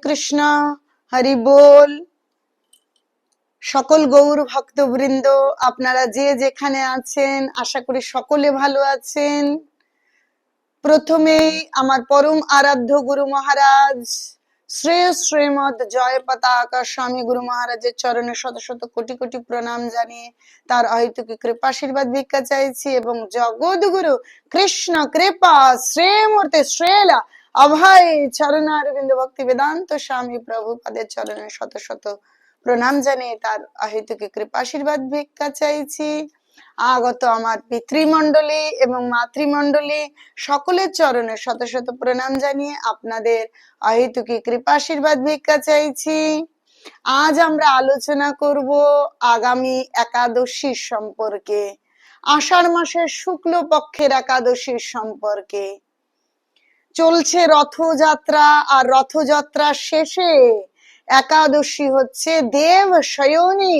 কৃষ্ণ, হরি বল। সকল গৌর ভক্তবৃন্দ, আপনারা যে যেখানে আছেন আশা করি সকলে ভালো আছেন। প্রথমেই আমার পরম আরাধ্য গুরু মহারাজ শ্রেয় শ্রীমদ জয় পতাকা স্বামী গুরু মহারাজের চরণে শত শত কোটি কোটি প্রণাম জানিয়ে তার অহেতুকী কৃপাশীর্বাদ ভিক্ষা চাইছি এবং জগৎগুরু কৃষ্ণ কৃপা শ্রেমূর্তি শ্রেলা অভয় চরণারবিন্দ ভক্তি বেদান্ত স্বামী প্রভুপাদের চরণে শত শত প্রণাম জানিয়ে তার অহেতুকী কৃপাশীর্বাদ ভিক্ষা চাইছি। আগত আমার পিতৃমণ্ডলী এবং মাতৃমণ্ডলী সকলের চরণে শত শত প্রণাম জানিয়ে আপনাদের অহেতুকী কৃপাশীর্বাদ ভিক্ষা চাইছি। আজ আমরা আলোচনা করব আগামী একাদশী সম্পর্কে, আষাঢ় মাসের শুক্ল পক্ষের একাদশীর সম্পর্কে। চলছে রথযাত্রা, আর রথযাত্রার শেষে একাদশী হচ্ছে দেব শয়নী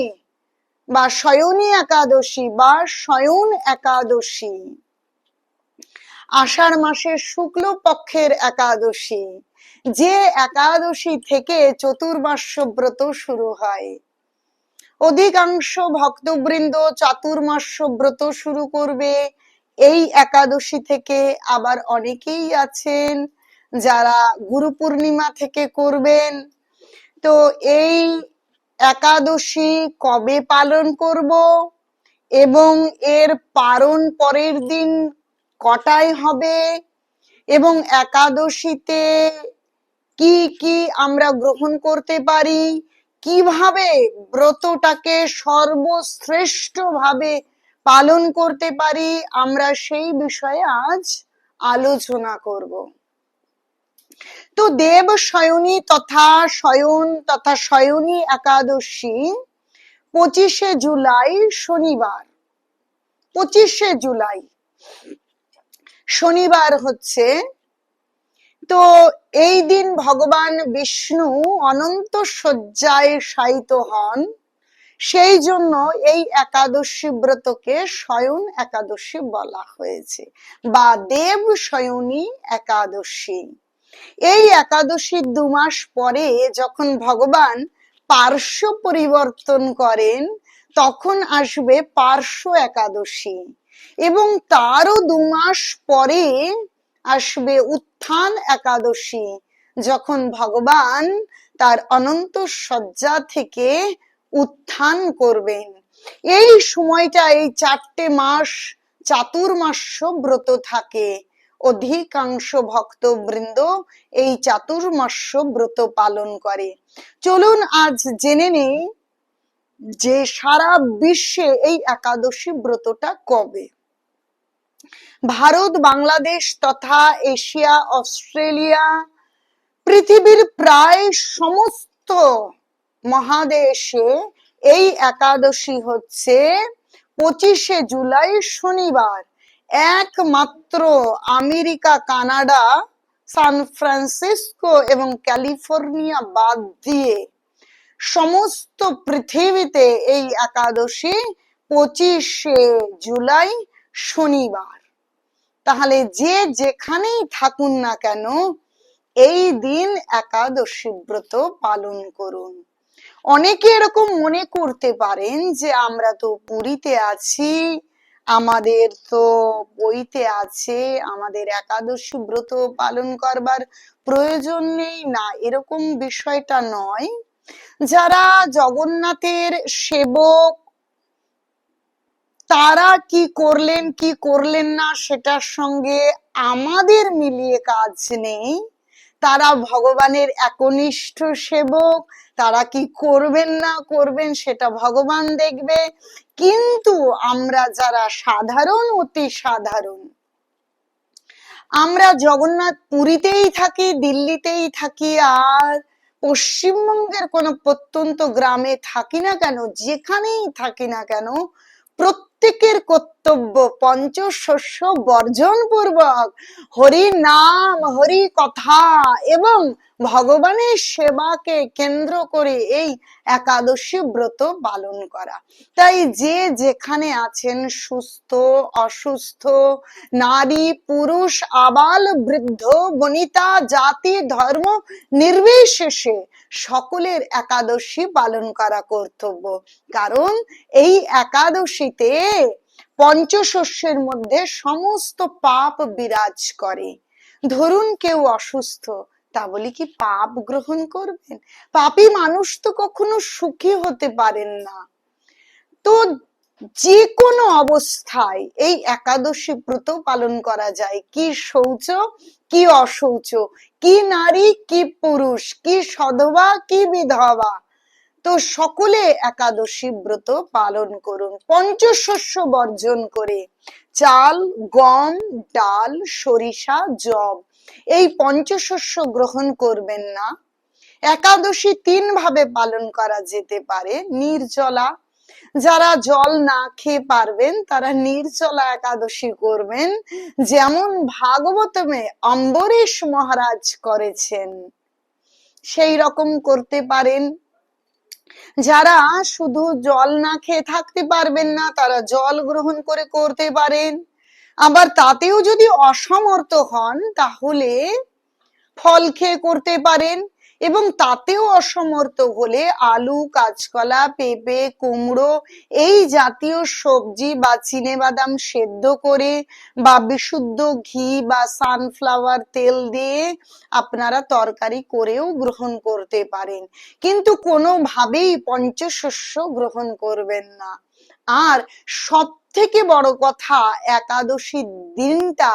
বা শয়নী একাদশী বা শয়ন একাদশী। আষাঢ় মাসের শুক্ল পক্ষের একাদশী, যে একাদশী থেকে চতুর্মাস্য ব্রত শুরু হয়। অধিকাংশ ভক্তবৃন্দ চাতুর্মাস্য ব্রত শুরু করবে এই একাদশী থেকে, আবার অনেকেই আছেন যারা গুরু পূর্ণিমা থেকে করবেন। তো এই একাদশী কবে পালন করব এবং এর পারণ পরের দিন কটায় হবে এবং একাদশীতে কি কি আমরা গ্রহণ করতে পারি, কিভাবে ব্রতটাকে সর্বশ্রেষ্ঠ ভাবে পালন করতে পারি, আমরা সেই বিষয়ে আজ আলোচনা করব। তো দেব শয়নী তথা শয়ন তথা শয়নী একাদশী 25শে জুলাই শনিবার। 25শে জুলাই শনিবার হচ্ছে। তো এই দিন ভগবান বিষ্ণু অনন্ত শয্যায় শায়িত হন, সেই জন্য এই একাদশী ব্রতকে শয়ন একাদশী বলা হয়েছে বা দেব শয়নী একাদশী। এই একাদশীর 2 মাস পরে যখন ভগবান পার্শ্ব পরিবর্তন করেন তখন আসবে পার্শ্ব একাদশী এবং তারও 2 মাস পরে আসবে উত্থান একাদশী, যখন ভগবান তার অনন্ত শয্যা থেকে উত্থান করবেন। এই সময়টা এই 4টে মাস চাতুর্মাস্য ব্রত থাকে। অধিকাংশ ভক্তবৃন্দ এই চাতুর্মাস্য ব্রত পালন করে। চলুন আজ জেনে নেই যে সারা বিশ্বে এই একাদশী ব্রতটা কবে। ভারত, বাংলাদেশ তথা এশিয়া, অস্ট্রেলিয়া, পৃথিবীর প্রায় সমস্ত মহাদেশে এই একাদশী হচ্ছে 25শে জুলাই শনিবার। একমাত্র আমেরিকা, কানাডা, সান ফ্রান্সিসকো এবং ক্যালিফোর্নিয়া বাদ দিয়ে সমস্ত পৃথিবীতে এই একাদশী 25শে জুলাই শনিবার। তাহলে যে যেখানেই থাকুন না কেন এই দিন একাদশী ব্রত পালন করুন। অনেকে এরকম মনে করতে পারেন যে আমরা তো পুরীতে আছি, আমাদের তো বইতে আছে, আমাদের একাদশী ব্রত পালন করবার প্রয়োজন নেই। না, এরকম বিষয়টা নয়। যারা জগন্নাথের সেবক তারা কি করলেন কি করলেন না সেটার সঙ্গে আমাদের মিলিয়ে কাজ নেই। তারা ভগবানের একনিষ্ঠ সেবক, তারা কি করবেন না করবেন সেটা ভগবান দেখবে। কিন্তু আমরা যারা সাধারণ, অতি সাধারণ, আমরা জগন্নাথ পুরীতেই থাকি, দিল্লিতেই থাকি, আর পশ্চিমবঙ্গের কোনো প্রত্যন্ত গ্রামে থাকি না কেন, যেখানেই থাকি না কেন, প্রত্যেক প্রত্যেকের কর্তব্য পঞ্চশস্য বর্জন পূর্বক হরি নাম, হরি কথা এবং ভগবানের সেবাকে কেন্দ্র করে এই একাদশী ব্রত পালন করা। তাই যে যেখানে আছেন, সুস্থ অসুস্থ, নারী পুরুষ, আবাল বৃদ্ধ বনিতা, জাতি ধর্ম নির্বিশেষে সকলের একাদশী পালন করা কর্তব্য। কারণ এই একাদশীতে পঞ্চশস্যের মধ্যে সমস্ত পাপ বিরাজ করে। ধরুন কেউ অসুস্থ, তা বলি কি পাপ গ্রহণ করবেন? পাপী মানুষ তো কখনো সুখী হতে পারেন না। তো যে কোনো অবস্থায় এই একাদশী ব্রত পালন করা যায়। কি শৌচ কি অশৌচ, কি নারী কি পুরুষ, কি সধবা কি বিধবা, তো সকলে একাদশী ব্রত পালন করুন পঞ্চশস্য বর্জন করে। চাল, গম, ডাল, সরিষা, যব এই পঞ্চশস্য গ্রহণ করবেন না। একাদশী 3 ভাবে পালন করা যেতে পারে। নির্জলা, যারা জল না খেয়ে পারবেন তারা নির্জলা একাদশী করবেন, যেমন ভাগবতমে অম্বরীশ মহারাজ করেছেন, সেই রকম করতে পারেন। যারা শুধু জল না খেয়ে থাকতে পারবেন না তারা জল গ্রহণ করে করতে পারেন। আবার তাতেও যদি অসমর্থ হন তাহলে ফল খেয়ে করতে পারেন, এবং তাতেও অসমর্থ হলে আলু, কাঁচকলা, পেঁপে, কুমড়ো এই জাতীয় সবজি বা চিনেবাদাম সেদ্ধ করে বা বিশুদ্ধ ঘি বা সানফ্লাওয়ার তেল দিয়ে আপনারা তরকারি করেও গ্রহণ করতে পারেন, কিন্তু কোনোভাবেই পঞ্চশস্য গ্রহণ করবেন না। আর সব থেকে বড় কথা, একাদশী দিনটা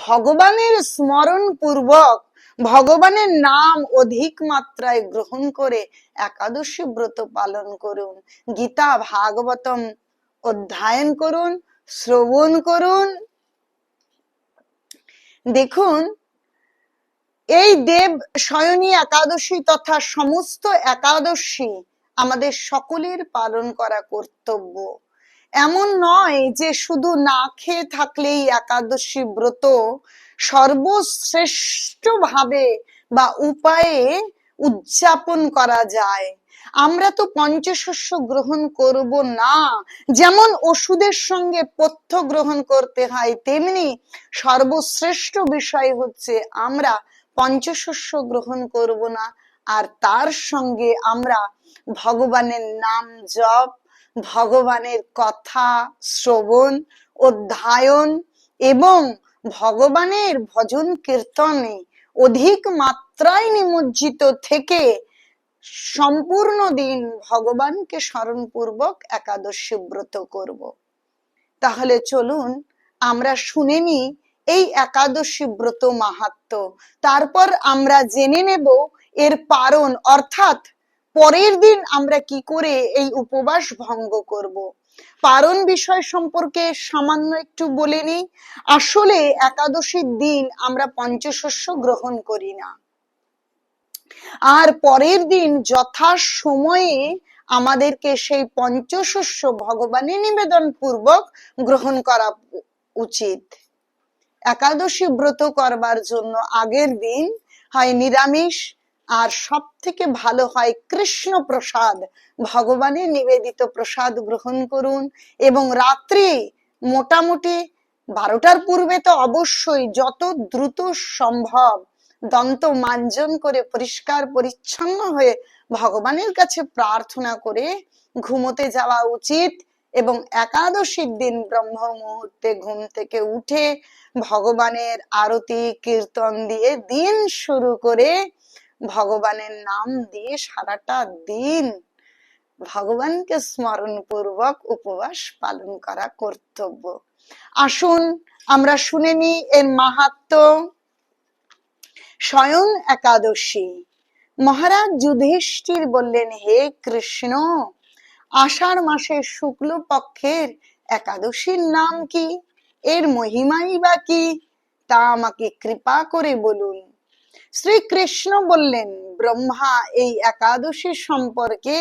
ভগবানের স্মরণ পূর্বক ভগবানের নাম অধিক মাত্রায় গ্রহণ করে একাদশী ব্রত পালন করুন। গীতা ভাগবতম অধ্যয়ন করুন, শ্রবণ করুন। দেখুন, এই দেব শয়নী একাদশী তথা সমস্ত একাদশী আমাদের সকলের পালন করা কর্তব্য। এমন নয় যে শুধু না খেয়ে থাকলেই একাদশী ব্রত সর্বশ্রেষ্ঠ ভাবে বা উপায়ে উদযাপন করা যায়। আমরা তো পঞ্চশস্য গ্রহণ করব না, যেমন ওষুধের সঙ্গে পথ্য গ্রহণ করতে হয়, তেমনি সর্বশ্রেষ্ঠ বিষয় হচ্ছে আমরা পঞ্চশস্য গ্রহণ করব না, আর তার সঙ্গে আমরা ভগবানের নাম জপ, ভগবানের কথা শ্রবণ অধ্যয়ন এবং ভগবানের ভজন কীর্তনে অধিক মাত্রায় নিমজ্জিত থেকে সম্পূর্ণ দিন ভগবানকে স্মরণ পূর্বক একাদশী ব্রত করব। তাহলে চলুন আমরা শুনে নিই এই একাদশী ব্রত মাহাত্ম্য, তারপর আমরা জেনে নেব এর পারণ, অর্থাৎ পরের দিন আমরা কি করে এই উপবাস ভঙ্গ করব। পারণ বিষয় সম্পর্কে সামান্য একটু বলে নিই। আসলে একাদশীর দিন আমরা পঞ্চশস্য গ্রহণ করি না, আর পরের দিন যথা সময়ে আমাদেরকে সেই পঞ্চশস্য ভগবানের নিবেদন পূর্বক গ্রহণ করা উচিত। একাদশী ব্রত করবার জন্য আগের দিন হয় নিরামিষ, আর সব থেকে ভালো হয় কৃষ্ণ প্রসাদ, ভগবানের নিবেদিত প্রসাদ গ্রহণ করুন, এবং রাত্রি মোটামুটি 12টার পূর্বে তো অবশ্যই যত দ্রুত সম্ভব দন্ত মার্জন করে পরিষ্কার পরিচ্ছন্ন হয়ে ভগবানের কাছে প্রার্থনা করে ঘুমোতে যাওয়া উচিত। এবং একাদশীর দিন ব্রহ্ম মুহূর্তে ঘুম থেকে উঠে ভগবানের আরতি কীর্তন দিয়ে দিন শুরু করে ভগবানের নাম দিয়ে সারাটা দিন ভগবানকে স্মরণ পূর্বক উপবাস পালন করা কর্তব্য। আসুন আমরা শুনে নিই এর মাহাত্ম্য। স্বয়ং একাদশী। মহারাজ যুধিষ্ঠির বললেন, হে কৃষ্ণ, আষাঢ় মাসের শুক্ল পক্ষের একাদশীর নাম কি, এর মহিমাই বা কি, তা আমাকে কৃপা করে বলুন। শ্রীকৃষ্ণ বললেন, ব্রহ্মা এই একাদশী সম্পর্কে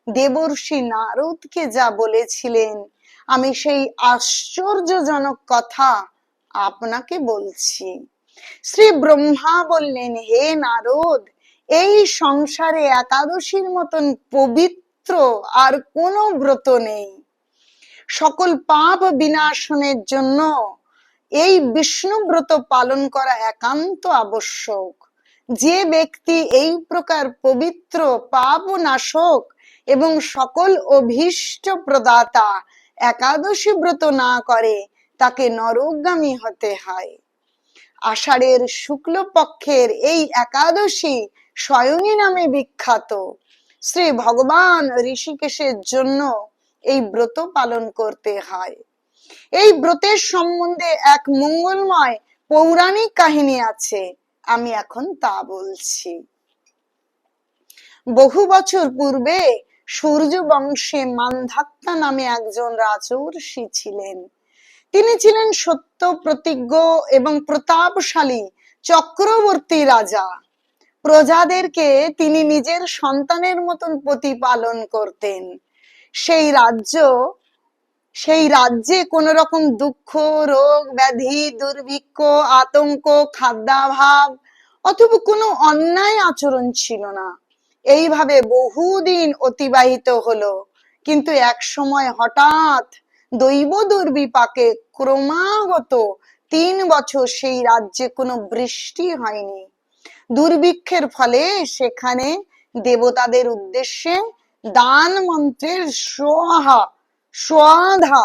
দেবর্ষি নারদকে যা বলেছিলেন আমি সেই আশ্চর্যজনক কথা আপনাকে বলছি। শ্রী ব্রহ্মা বললেন, হে নারদ, এই সংসারে একাদশীর মতন পবিত্র আর কোনো ব্রত নেই। সকল পাপ বিনাশনের জন্য এই বিষ্ণু ব্রত পালন করা একান্ত আবশ্যক। যে ব্যক্তি এই প্রকার পবিত্র, পাপ নাশক এবং সকল অভীষ্ট প্রদাতা একাদশী ব্রত না করে, তাকে নরকগামী হতে হয়। আষাঢ়ের শুক্ল পক্ষের এই একাদশী শয়নী নামে বিখ্যাত। শ্রী ভগবান ঋষিকেশের জন্য এই ব্রত পালন করতে হয়। এই ব্রতের সম্বন্ধে এক মঙ্গলময় পৌরাণিক কাহিনী আছে, আমি এখন তা বলছি। বহু বছর পূর্বে সূর্য বংশে মান্ধাত্তা নামে একজন রাজর্ষি ছিলেন। তিনি ছিলেন সত্য প্রতিজ্ঞ এবং প্রতাপশালী চক্রবর্তী রাজা। প্রজাদেরকে তিনি নিজের সন্তানের মতন প্রতিপালন করতেন। সেই রাজ্যে কোন রকম দুঃখ, রোগ, ব্যাধি, দুর্ভিক্ষ, আতঙ্ক, খাদ্যাভাব অথবা কোনো অন্যায় আচরণ ছিল না। এইভাবে বহুদিন অতিবাহিত হলো। কিন্তু এক সময় হঠাৎ দৈব দুর্বিপাকে ক্রমাগত 3 বছর সেই রাজ্যে কোনো বৃষ্টি হয়নি। দুর্ভিক্ষের ফলে সেখানে দেবতাদের উদ্দেশ্যে দান মন্ত্রের সোহা, সোয়াধা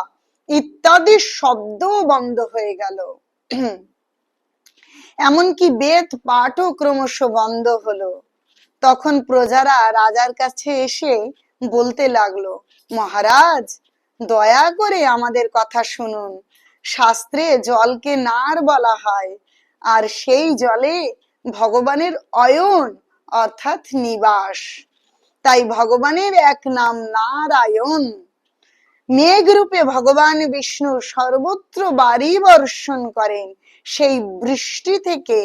ইত্যাদি শব্দ বন্ধ হয়ে গেল। এমনকি বেদ পাঠও ক্রমশ বন্ধ হলো। তখন প্রজারা রাজার কাছে এসে বলতে লাগলো, মহারাজ, দয়া করে আমাদের কথা শুনুন। শাস্ত্রে জলকে নার বলা হয়, আর সেই জলে ভগবানের অয়ন অর্থাৎ নিবাস। তাই ভগবানের এক নাম নারায়ণ। মেঘ রূপে ভগবান বিষ্ণু সর্বত্র বাড়ি বর্ষণ করেন। সেই বৃষ্টি থেকে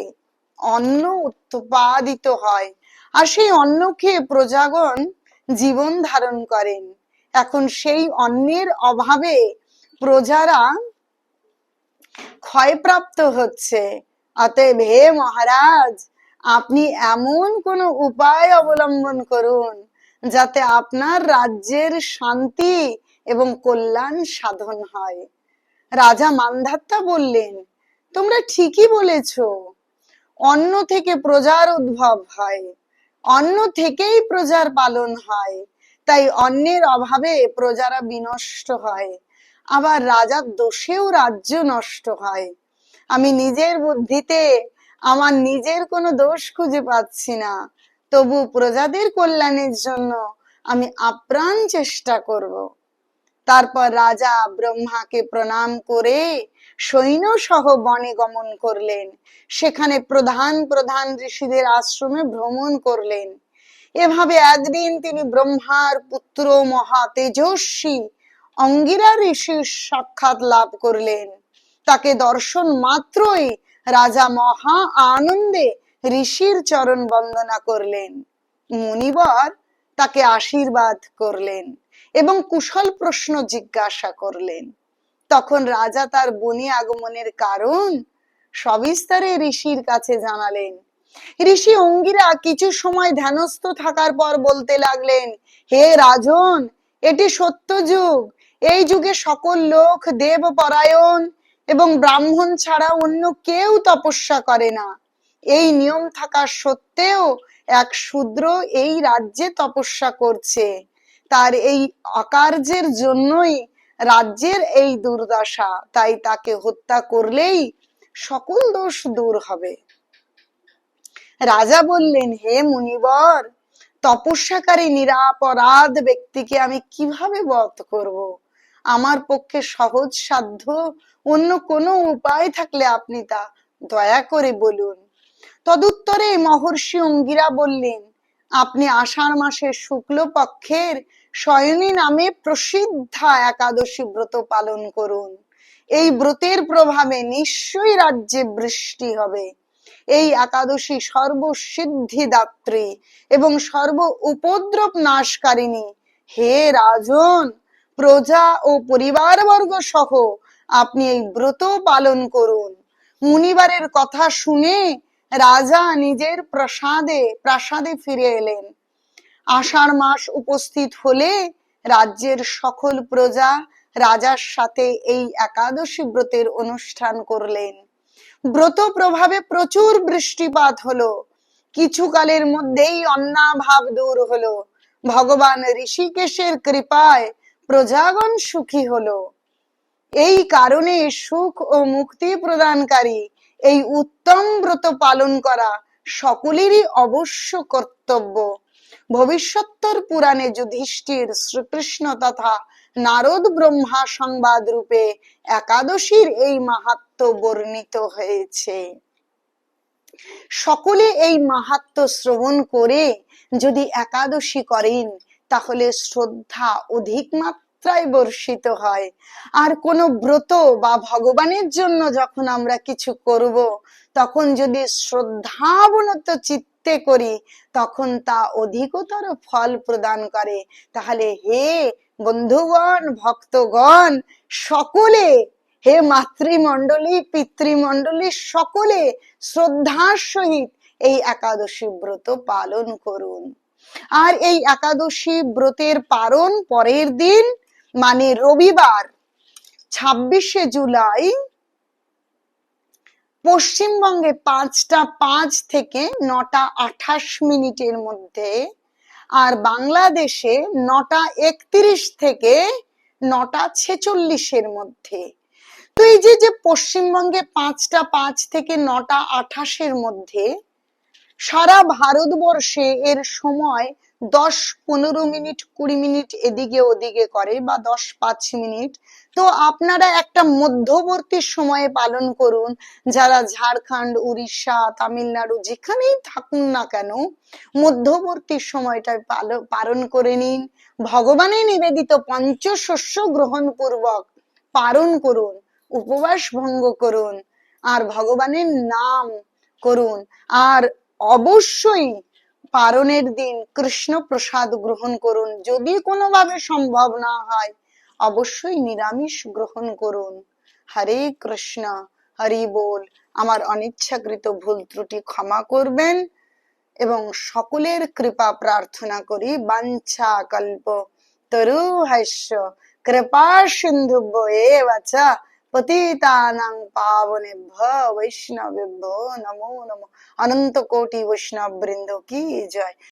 অন্ন উৎপাদিত হয়, আর সেই অন্ন খেয়ে প্রজাগণ জীবন ধারণ করেন। এখন সেই অন্নের অভাবে প্রজারা ক্ষয়প্রাপ্ত হচ্ছে। অতএব হে মহারাজ, আপনি এমন কোন উপায় অবলম্বন করুন যাতে আপনার রাজ্যের শান্তি এবং কল্যাণ সাধন হয়। রাজা মান্ধাত্তা বললেন, তোমরা ঠিকই বলেছ। অন্ন থেকে প্রজার উদ্ভব হয়, অন্ন থেকেই প্রজার পালন হয়। তাই অন্নের অভাবে প্রজারা বিনষ্ট হয়, আবার রাজার দোষেও রাজ্য নষ্ট হয়। আমি নিজের বুদ্ধিতে আমার নিজের কোনো দোষ খুঁজে পাচ্ছি না, তবু প্রজাদের কল্যাণের জন্য আমি আপ্রাণ চেষ্টা করব। তারপর রাজা ব্রহ্মাকে প্রণাম করে সৈন্য সহ বনে গমন করলেন। সেখানে প্রধান প্রধান ঋষিদের আশ্রমে ভ্রমণ করলেন। এভাবে একদিন তিনি ব্রহ্মার পুত্র মহা তেজস্বী অঙ্গিরা ঋষির সাক্ষাৎ লাভ করলেন। তাকে দর্শন মাত্রই রাজা মহা আনন্দে ঋষির চরণ বন্দনা করলেন। মুনিবর তাকে আশীর্বাদ করলেন এবং কুশল প্রশ্ন জিজ্ঞাসা করলেন। তখন রাজা তার বনে আগমনের কারণ সবিস্তারে ঋষির কাছে জানালেন। ঋষি অঙ্গিরা কিছু সময় ধ্যানস্থ থাকার পর বলতে লাগলেন, হে রাজন, এটি সত্য যুগ। এই যুগে সকল লোক দেব পরায়ণ এবং ব্রাহ্মণ ছাড়া অন্য কেউ তপস্যা করে না। এই নিয়ম থাকা সত্ত্বেও এক শূদ্র এই রাজ্যে তপস্যা করছে। তার এই অকার্যের জন্যই রাজ্যের এই দুর্দশা। তাই তাকে হত্যা করলেই সকল দোষ দূর হবে। রাজা বললেন, হে মুনিবর, তপস্যাকারী নিরাপরাধ ব্যক্তিকে আমি কিভাবে বধ করব? আমার পক্ষে সহজ সাধ্য অন্য কোনো উপায় থাকলে আপনি তা দয়া করে বলুন। তদুত্তরে মহর্ষি অঙ্গিরা বললেন, আপনি আষাঢ় মাসের শুক্ল পক্ষের শয়নী নামে প্রসিদ্ধা একাদশী ব্রত পালন করুন। এই ব্রতের প্রভাবে নিশ্চয়ই রাজ্যে বৃষ্টি হবে। এই একাদশী সর্বসিদ্ধিদাত্রী এবং সর্ব উপদ্রব নাশকারিণী। হে রাজন, প্রজা ও পরিবারবর্গ সহ আপনি এই ব্রত পালন করুন। মুনিবারের কথা শুনে রাজা নিজের প্রাসাদে ফিরে এলেন। আষাঢ় মাস উপস্থিত হলে রাজ্যের সকল প্রজা রাজার সাথে এই একাদশী ব্রতের অনুষ্ঠান করলেন। ব্রত প্রভাবে প্রচুর বৃষ্টিপাত হলো। কিছুকালের মধ্যেই অন্নাভাব দূর হলো। ভগবান ঋষিকেশের কৃপায় প্রজাগণ সুখী হলো। এই কারণে সুখ ও মুক্তি প্রদানকারী এই উত্তম ব্রত পালন করা সকলেরই অবশ্য কর্তব্য। ভবিষ্যত্তর পুরাণে যুধিষ্ঠির, শ্রীকৃষ্ণ তথা নারদ ব্রহ্মা সংবাদ রূপে একাদশীর এই মাহাত্ম্য বর্ণিত হয়েছে। সকলে এই মাহাত্ম্য শ্রবণ করে যদি একাদশী করেন তাহলে শ্রদ্ধা অধিক মাত্রায় বর্ষিত হয়। আর কোনো ব্রত বা ভগবানের জন্য যখন আমরা কিছু করব, তখন যদি শ্রদ্ধাবনত চিত্তে করি তখন তা অধিকতর ফল প্রদান করে। তাহলে হে বন্ধুগণ, ভক্তগণ, সকলে, হে মাতৃমণ্ডলী, পিতৃমণ্ডলী, সকলে শ্রদ্ধার সহিত এই একাদশী ব্রত পালন করুন। আর এই একাদশী ব্রতের পালন পরের দিন মানে রবিবার 26শে জুলাই পশ্চিমবঙ্গে 5টা 5 থেকে 9টা 28 মিনিটের মধ্যে, আর বাংলাদেশে 9টা 31 থেকে 9টা 46-এর মধ্যে। তো এই যে পশ্চিমবঙ্গে 5টা 5 থেকে 9টা 28-এর মধ্যে, সারা ভারতবর্ষে এর সময় 10-15 মিনিট 20 মিনিট এদিকে ওদিকে করে, বা 10-5 মিনিট। তো আপনারা একটা মধ্যবর্তী সময়ে পালন করুন। যারা ঝাড়খণ্ড, উড়িষ্যা, তামিলনাড়ু যেখানেই থাকুন না কেন, মধ্যবর্তী সময়টায় পালন করে নিন। ভগবানের নিবেদিত পঞ্চশস্য গ্রহণ পূর্বক পালন করুন, উপবাস ভঙ্গ করুন, আর ভগবানের নাম করুন। আর অবশ্যই পারণের দিন কৃষ্ণ প্রসাদ গ্রহণ করুন। যদি কোনোভাবে সম্ভব না হয় অবশ্যই নিরামিষ গ্রহণ করুন। হরে কৃষ্ণ, হরি বল। আমার অনিচ্ছাকৃত ভুল ত্রুটি ক্ষমা করবেন এবং সকলের কৃপা প্রার্থনা করি। বাঞ্ছা কল্প তরুহাস্য কৃপা সিন্ধুভ্য এব চ পতিতানাং পাবনেভ্যো বৈষ্ণবেভ্যো নমো নমঃ। অনন্ত কোটি বৈষ্ণব বৃন্দ কি জয়।